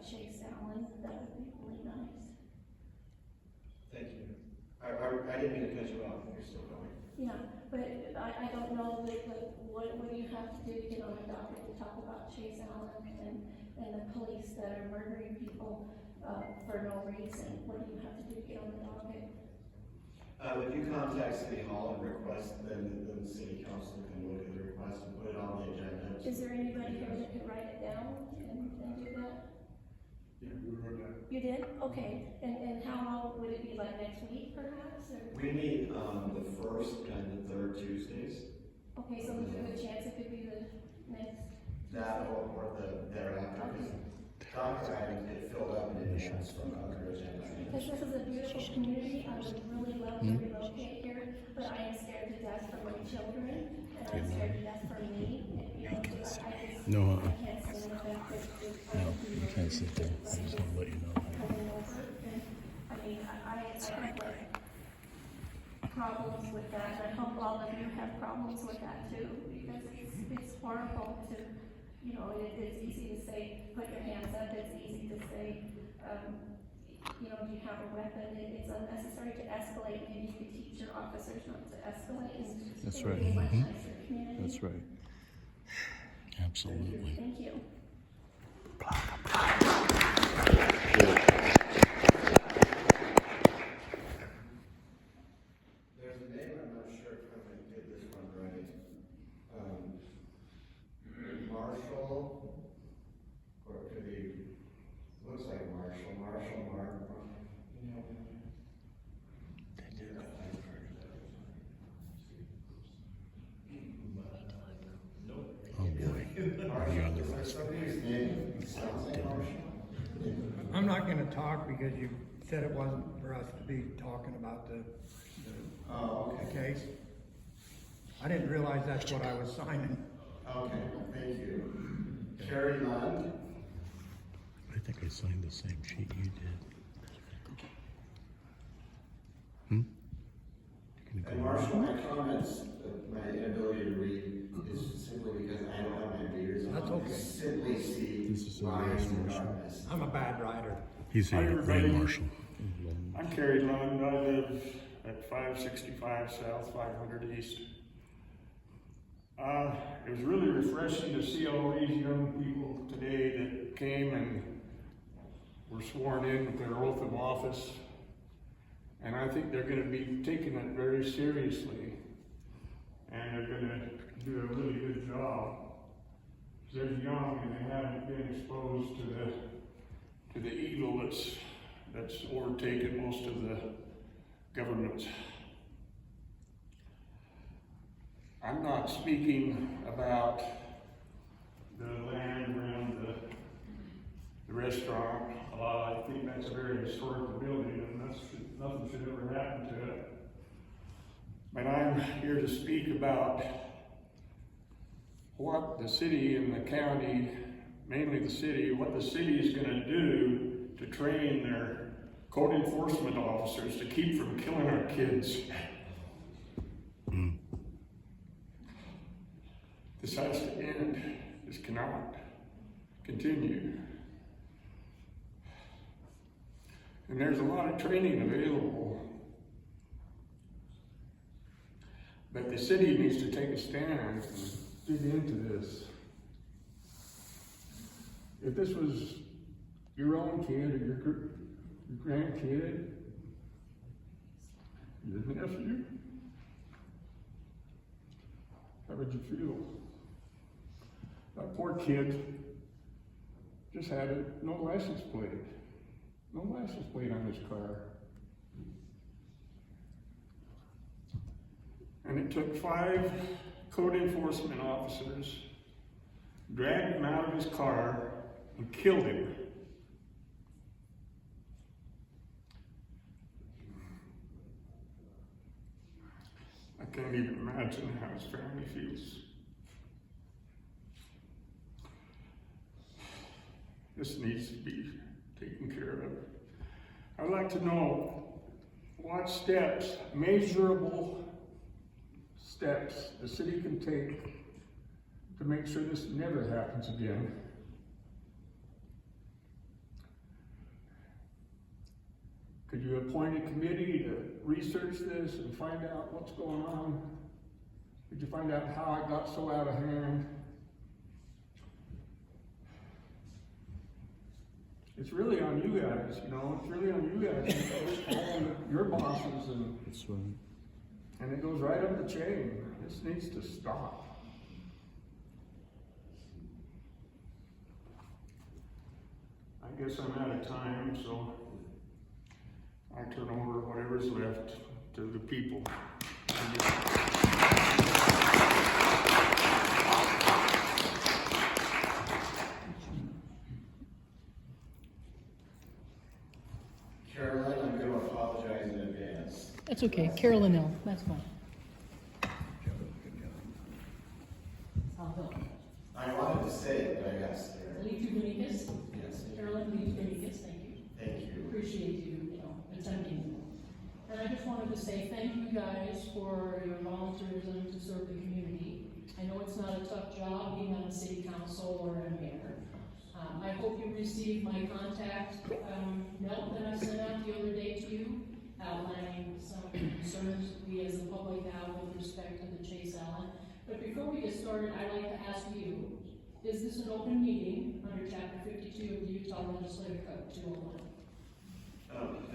Chase Allan, that would be really nice. Thank you. I didn't mean to cut you off. You're still going. Yeah, but I don't know what do you have to do to get on the docket to talk about Chase Allan and the police that are murdering people for no reason? What do you have to do to get on the docket? If you contact City Hall and request, then the City Council can look at the request and put it on the agenda. Is there anybody here that could write it down and do that? Yeah, we wrote that. You did? Okay. And how long would it be, like next week perhaps? Or? We meet the first and the third Tuesdays. Okay, so there's a good chance it could be the next. That or the thereafter. Doctor items get filled up in advance from other agendas. Because this is a beautiful community, I would really love to relocate here, but I am scared to death for my children, and I'm scared to death for me. You know, I just No, I can't stand the fact that no, you can't sit there. I just want to let you know. coming over, and I mean, I have like problems with that, and I hope all of you have problems with that too, because it's horrible to, you know, it's easy to say, put your hands up, it's easy to say, you know, you have a weapon, it's unnecessary to escalate, maybe you could teach your officers not to escalate. That's It would right. be a much nicer community. That's right. Absolutely. Thank you. There's a name, I'm not sure if I'm going to get this one right. Marshall, or it could be, looks like Marshall, Martin. Oh boy. You're on the right. Somebody's name sounds like Marshall. I'm not gonna talk because you said it wasn't for us to be talking about the case. I didn't realize that's what I was signing. Okay, thank you. Sherry Lund. I think I signed the same sheet you did. Hmm? And Marshall, my comments, my inability to read is simply because I don't have my readers on. That's okay. I simply see This is lines in Marshall. darkness. I'm a bad writer. He's a Hi, everybody. grand marshal. I'm Kerry Lund. I live at 565 South, 500 East. It was really refreshing to see all these young people today that came and were sworn in with their oath of office. And I think they're going to be taking it very seriously. And they're going to do a really good job. They're young and they haven't been exposed to the evil that's overtaken most of the governments. I'm not speaking about the land around the restaurant. I think that's a very historical building and nothing should ever happen to it. But I'm here to speak about what the city and the county, mainly the city, what the city is going to do to train their code enforcement officers to keep from killing our kids. This has to end. This cannot continue. And there's a lot of training available. But the city needs to take a stand and dig into this. If this was your own kid or your grandkid, your nephew, how would you feel? That poor kid just had no license plate. No license plate on his car. And it took 5 code enforcement officers, dragged him out of his car, and killed him. I can't even imagine how his family feels. This needs to be taken care of. I'd like to know what steps, measurable steps, the city can take to make sure this never happens again. Could you appoint a committee to research this and find out what's going on? Could you find out how it got so out of hand? It's really on you guys, you know, it's really on you guys, and your bosses, That's right. and it goes right up the chain. This needs to stop. I guess I'm out of time, so I turn over whatever's left to the people. Carolyn, I'm gonna apologize in advance. That's okay, Carolyn L., that's fine. I'll go. I wanted to say it, but I got scared. Lead to Dominicus? Yes. Carolyn, lead to Dominicus, thank you. Thank you. Appreciate you, attending. And I just wanted to say thank you guys for your volunteerism to serve the community. I know it's not a tough job being on the city council or a mayor. I hope you received my contact note that I sent out the other day to you, outlining some concerns we as the public have with respect to the Chase Allan. But before we get started, I'd like to ask you, is this an open meeting under Chapter 52 of the Utah Legislative Code 201?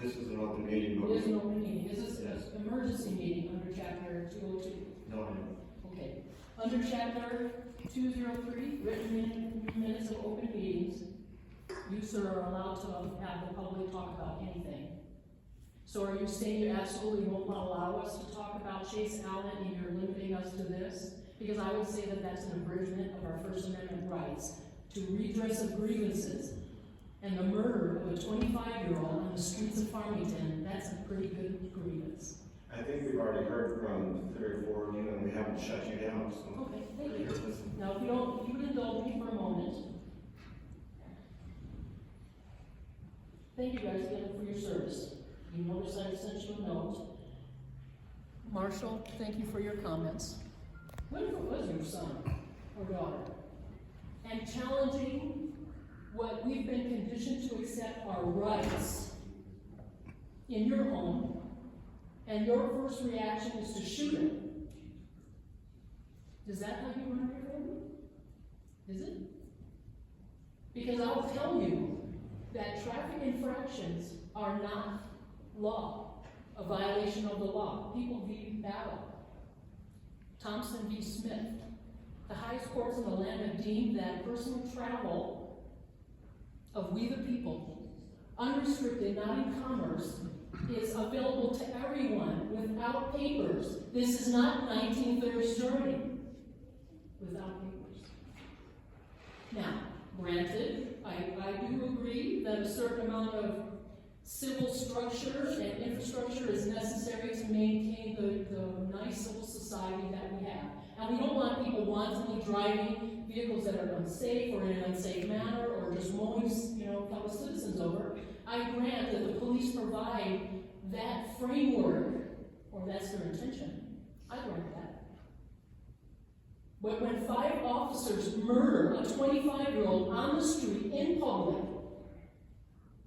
This is an open meeting, but It is an open meeting. Is this an emergency meeting under Chapter 202? no, Okay. Under Chapter 203, written minutes of open meetings, you, sir, are allowed to have the public talk about anything. So are you saying you absolutely won't allow us to talk about Chase Allan and you're limiting us to this? Because I would say that that's an abridgment of our First Amendment rights to redress of grievances. And the murder of a 25-year-old on the streets of Farmington, that's a pretty good grievance. I think we've already heard from 3 or 4 of you, and we haven't shut you down, so. Okay, thank you. Now, if you would indulge me for a moment. Thank you guys again for your service. You notice I sent you a note. Marshall, thank you for your comments. What if it was your son or daughter? And challenging what we've been conditioned to accept are rights in your home, and your first reaction is to shoot him. Is that how you run your family? Is it? Because I'll tell you that traffic infractions are not law, a violation of the law. People v. Battle, Thompson v. Smith. The highest courts in the land have deemed that personal travel of we the people, unrestricted, not in commerce, is available to everyone without papers. This is not 1930s without papers. Now, granted, I do agree that a certain amount of civil structure and infrastructure is necessary to maintain the nice civil society that we have. And we don't want people wantonly driving vehicles that are unsafe or in an unsafe manner or just mowing, fellow citizens over. I grant that the police provide that framework, or that's their intention. I grant that. But when 5 officers murder a 25-year-old on the street in public,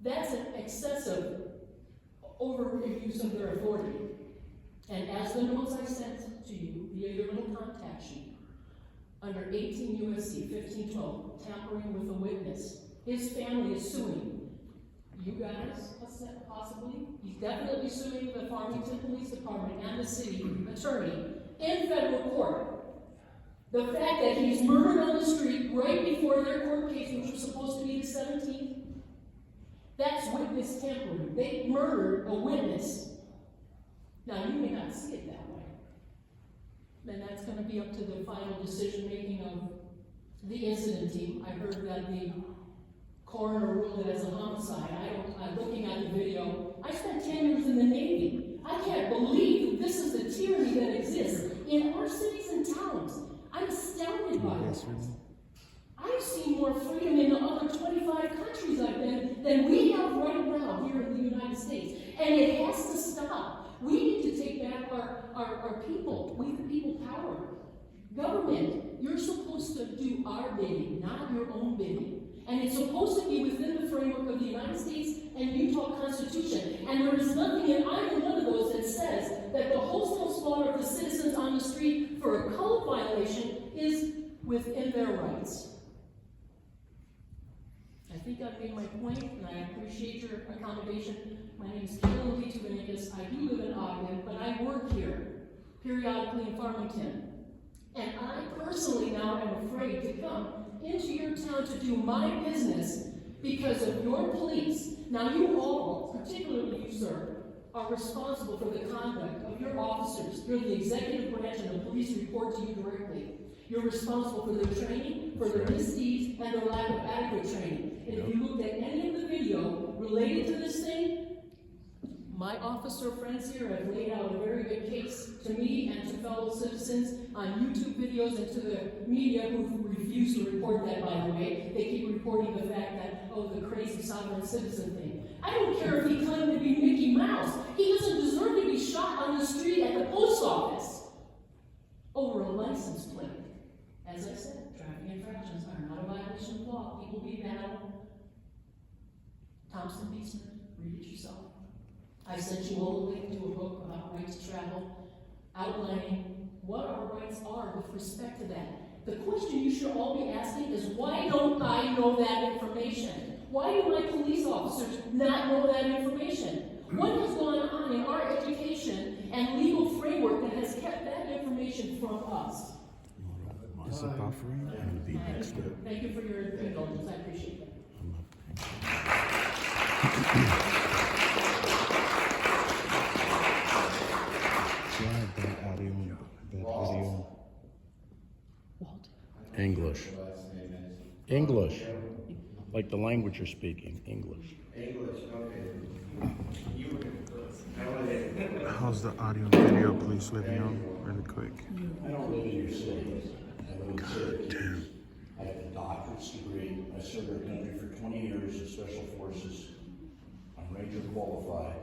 that's an excessive overuse of their authority. And as the notes I sent to you via your little contact sheet, under 18 U.S.C. 1512, tampering with a witness, his family is suing you guys, possibly. He's definitely suing the Farmington Police Department and the city attorney in federal court. The fact that he's murdered on the street right before their court case, which was supposed to be the 17th, that's witness tampering. They murdered a witness. Now, you may not see it that way. Then that's going to be up to the final decision making of the incident team. I heard that the coroner ruled it as a homicide. I'm looking at the video. I spent 10 years in the Navy. I can't believe that this is the tyranny that exists in our cities and towns. I'm astounded by this. I've seen more freedom in the other 25 countries I've been than we have right now here in the United States. And it has to stop. We need to take back our people. We the people power. Government, you're supposed to do our bidding, not your own bidding. And it's supposed to be within the framework of the United States and Utah Constitution. And there is nothing in either one of those that says that the wholesale slaughter of the citizens on the street for a code violation is within their rights. I think I've made my point, and I appreciate your accommodation. My name is Carolyn Vinicus. I do live in Ogden, but I work here periodically in Farmington. And I personally now am afraid to come into your town to do my business because of your police. Now you all, particularly you, sir, are responsible for the conduct of your officers. You're the executive branch and the police report to you directly. You're responsible for their training, for their misdeeds, and their lack of adequate training. And if you looked at any of the video related to this thing, my officer friends here have laid out a very good case to me and to fellow citizens on YouTube videos and to the media who refuse to report that, by the way. They keep reporting the fact that, oh, the crazy sovereign citizen thing. I don't care if he claimed to be Mickey Mouse. He doesn't deserve to be shot on the street at the post office over a license plate. As I said, traffic infractions are not a violation of law. People be mad. Thompson Beesman, read it yourself. I sent you all a link to a book about right to travel, outlining what our rights are with respect to that. The question you should all be asking is, why don't I know that information? Why do my police officers not know that information? What has gone on in our education and legal framework that has kept that information from us? Is it buffering? I'm gonna be next to it. Thank you for your indulgence. I appreciate it. Slide that audio, English. English. Like the language you're speaking, English. English, okay. How's the audio and video? Please let me know really quick. I don't live in your city. I live in Syracuse. I have a doctorate degree. I served our country for 20 years in special forces. I'm Ranger qualified.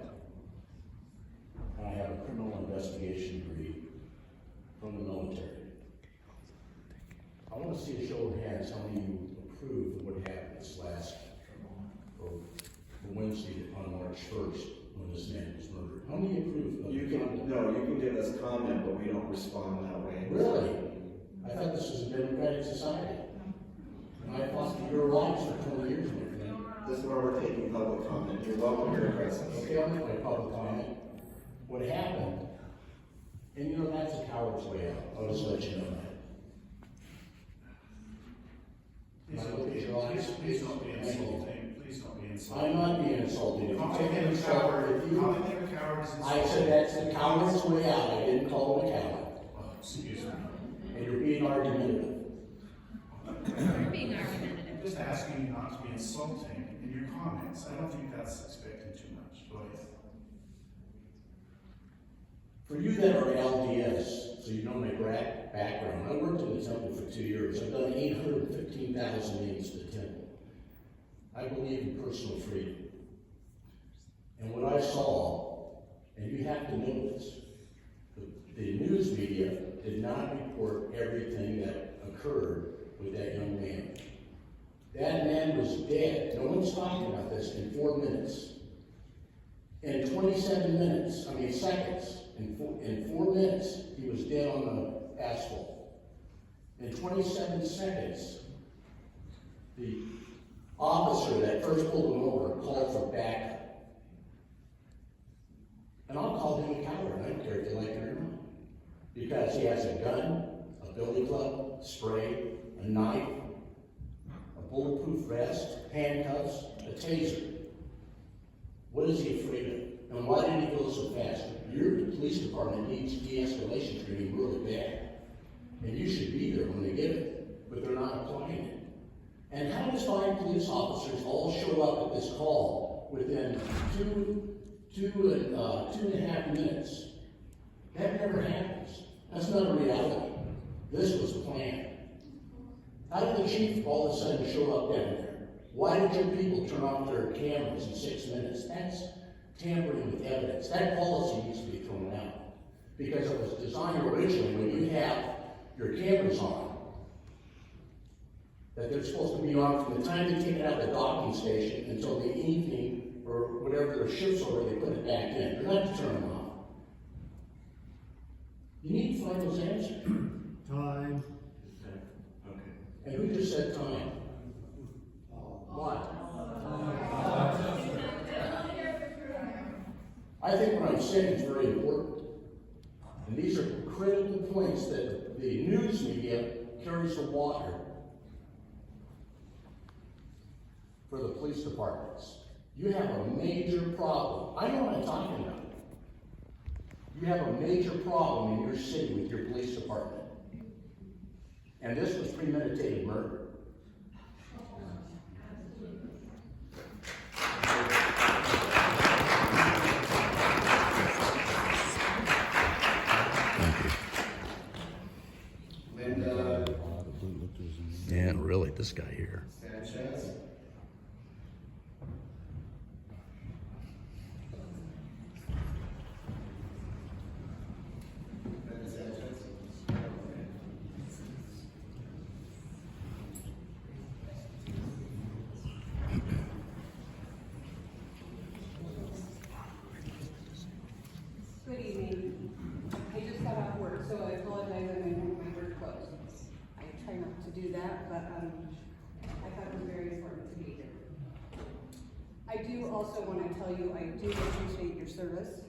And I have a criminal investigation degree from the military. I want to see a show of hands how many of you approve of what happened this last Wednesday on March 1st when this man was murdered. How many approve of You can give us comment, but we don't respond that way. Really? I thought this was a democratic society. And I fought for your rights for 20 years, my friend. This is where we're taking public comment. You're welcome to address us. Okay, I'll make my public comment. What happened, and you know, that's a coward's way out. I'll just let you know that. Please don't be insulting. Please don't be insulting. I'm not being insulted. If you take any trouble, Calling him a coward is I said that's the coward's way out. I didn't call him a coward. Oh, excuse me. And you're being argumentative. I'm just asking you not to be insulting in your comments. I don't think that's expecting too much. Go ahead. For you that are LDS, so you know my background, I worked in the temple for 2 years. I've done 815,000 meetings to the temple. I believe in personal freedom. And what I saw, and you have to know this, the news media did not report everything that occurred with that young man. That man was dead. No one's talking about this in 4 minutes. In 27 seconds, in 4 minutes, he was dead on the asphalt. In 27 seconds, the officer that first pulled him over called for backup. And I'll call him a coward. I don't care if you like it or not. Because he has a gun, a billy club, spray, a knife, a bulletproof vest, handcuffs, a taser. What is he afraid of? And why did he go so fast? Your police department needs de-escalation training really bad. And you should be there when they give it, but they're not applying it. And how does 5 police officers all show up at this call within two and a half minutes? That never happens. That's not a reality. This was planned. How did the chief all of a sudden show up down there? Why did your people turn off their cameras in 6 minutes? That's tampering with evidence. That policy needs to be thrown out. Because it was designed originally when you have your cameras on, that they're supposed to be on from the time they take it out of the docking station until the evening or whatever their shift's over, they put it back in. They're not to turn them off. You need to find those answers. Time. And who just said time? Why? I think what I'm saying is very important. And these are critical points that the news media carries the water for the police departments. You have a major problem. I know what I'm talking about. You have a major problem in your city with your police department. And this was premeditated murder. Linda Yeah, really, this guy here. Sanchez. Linda Sanchez. Good evening. I just got off work, so I apologize that I have my work clothes. I try not to do that, but I thought it was very important to be here. I do also want to tell you, I do appreciate your service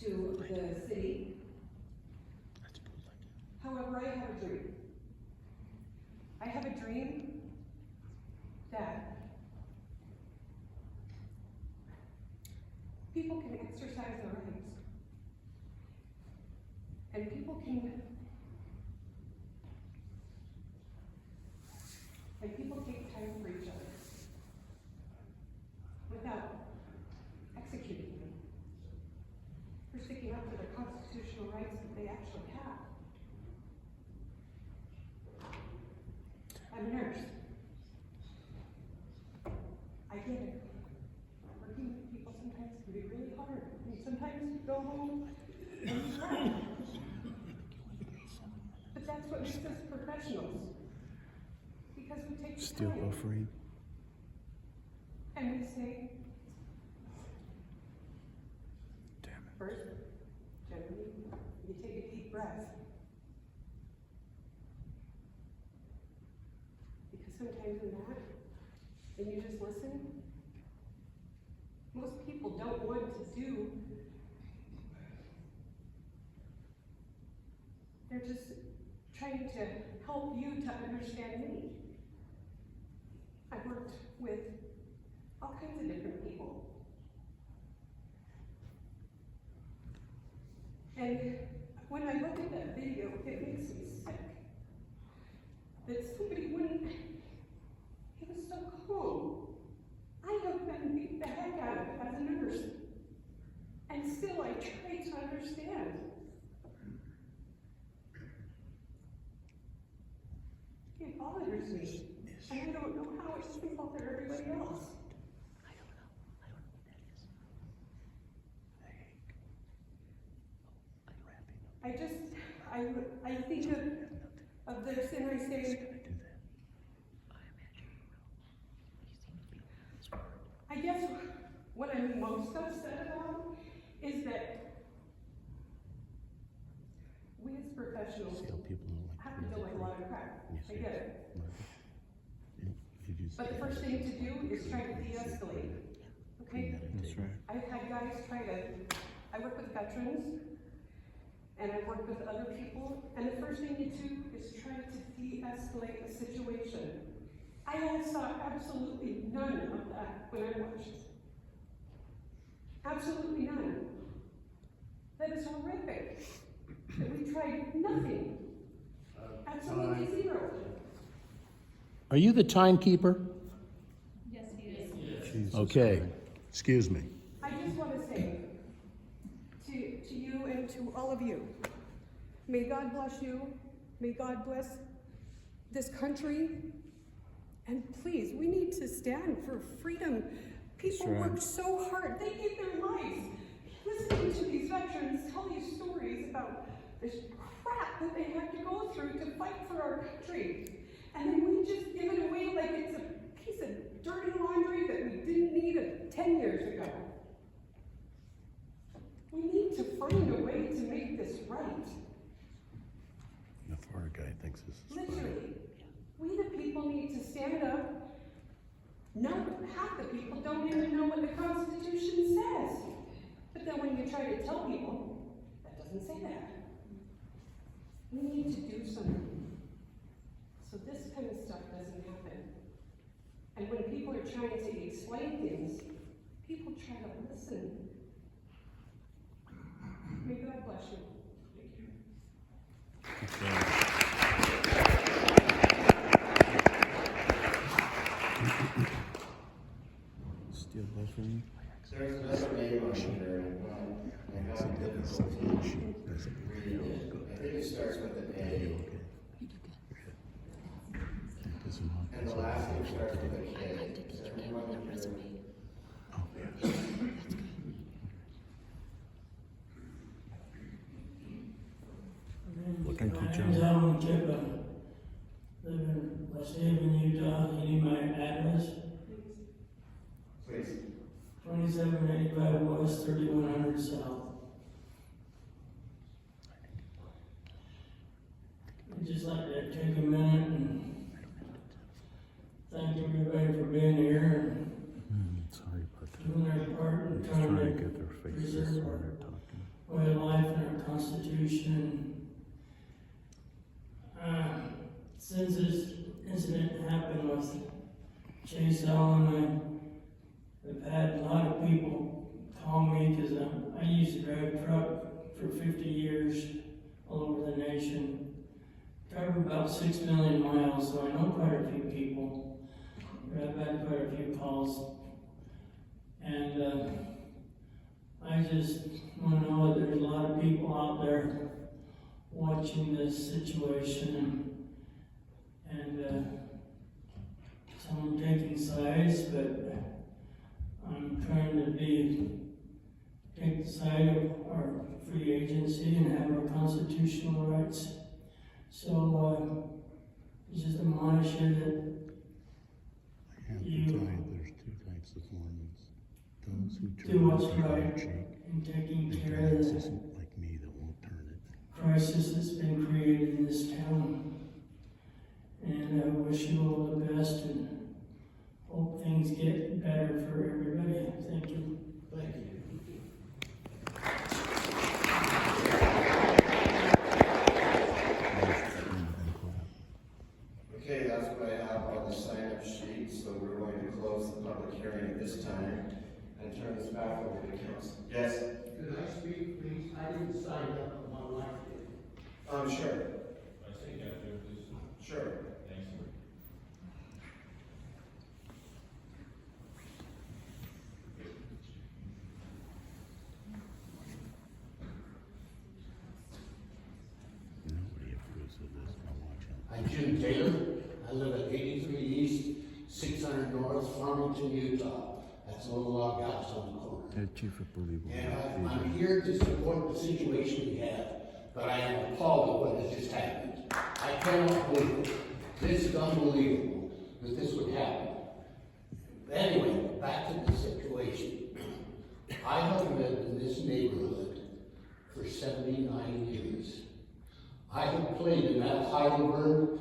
to the city. However, I have a dream. I have a dream that people can exercise their rights. And people take time for each other without executing them for sticking up for their constitutional rights that they actually have. I'm a nurse. I get it. Working with people sometimes can be really hard. And sometimes you go home and you cry. But that's what makes us professionals. Because we take the Still time buffering. and we say, Damn it. first, gently, you take a deep breath. Because sometimes in that, and you just listen, most people don't want to do. They're just trying to help you to understand me. I've worked with all kinds of different people. And when I look at that video, it makes me sick. That somebody wouldn't, he was so calm. I have been beat the heck out of as a nurse. And still I try to understand. It bothers me. And I don't know how it can bother everybody else. I think of this and I say, I guess what I'm most upset about is that we as professionals have to deal with a lot of crap. I get it. But the first thing to do is try to de-escalate. Okay? That's right. I've had guys I work with veterans, and I work with other people, and the first thing you do is try to de-escalate a situation. I saw absolutely none of that when I watched. Absolutely none. That is horrific. And we tried nothing. Absolutely zero. Are you the timekeeper? Yes, he is. Okay, excuse me. I just want to say to you and to all of you, may God bless you, may God bless this country, and please, we need to stand for freedom. People work so hard, they give their lives. Listening to these veterans tell you stories about this crap that they had to go through to fight for our country. And then we just give it away like it's a piece of dirty laundry that we didn't need 10 years ago. We need to find a way to make this right. The far guy thinks this is funny. Literally. We the people need to stand up. No, half the people don't even know what the Constitution says. But then when you try to tell people, that doesn't say that. We need to do something. So this kind of stuff doesn't happen. And when people are trying to explain things, people try to listen. May God bless you. Thank you. Still buzz for you? There's another name on here, and I have difficulty reading it. I think it starts with an A, and the last name starts with a K. Is there anyone in here? Thank you, My John. name's Allan, live in West Haven, Utah. You need my address? Please. 2785 West, 3100 South. I'd just like to take a minute and thank everybody for being here Sorry about that. and doing their part in Just trying trying to to get their faces preserve when our they're talking. way of life and our Constitution. Since this incident happened with Chase Allan, I've had a lot of people call me because I used to drive a truck for 50 years all over the nation. Covered about 6 million miles, so I know quite a few people. I've had quite a few calls. And I just want to know that there's a lot of people out there watching this situation and some taking sides, but I'm trying to take the side of our free agency and have our constitutional rights. So just admonish you that I have to tell you, there's two types of Mormons. Those who do turn what's the other right cheek, in taking and care of guys the isn't like me that won't turn it. crisis that's been created in this town. And I wish you all the best and hope things get better for everybody. Thank you. Thank you. Okay, that's what I have on the sign-up sheet, so we're going to close the public hearing at this time and turn this back over to council. Yes? Could I speak, please? I didn't sign up, my wife did. Sure. I think after this. Sure. Thanks. Nobody approves of this. I'll watch it. I'm Jim Taylor. I live at 83 East, 600 North, Farmington, Utah. That's a little log house on the corner. Chief of Police. And I'm here to support the situation we have, but I am appalled at what has just happened. I cannot believe it. This is unbelievable that this would happen. Anyway, back to the situation. I have lived in this neighborhood for 79 years. I have played in that Heidelberg,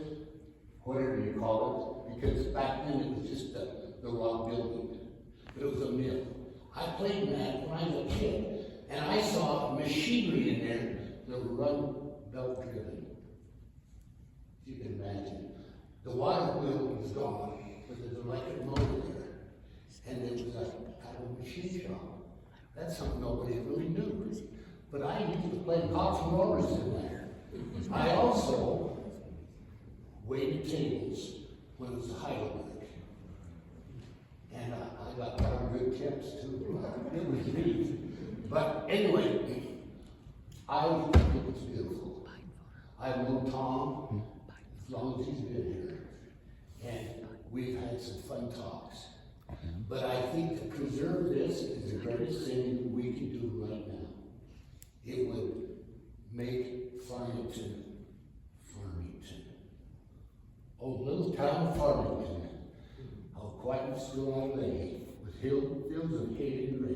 whatever you call it, because back then it was just the rock building. But it was a mill. I played in that when I was a kid, and I saw machinery in there that would run belt driven. You can imagine. The water wheel was gone, but there's an electric motor there. And there was a machine shop. That's something nobody really knew. But I used to play cops and rollers in there. I also waited tables when it was a Heidelberg. And I got a lot of good tips too. It was neat. But anyway, I think it was beautiful. I've known Tom as long as he's been here. And we've had some fun talks. But I think to preserve this is the greatest thing we can do right now. It would make Farmington. Oh, little town of Farmington. How quiet and still I lay, with fields of hay and grain.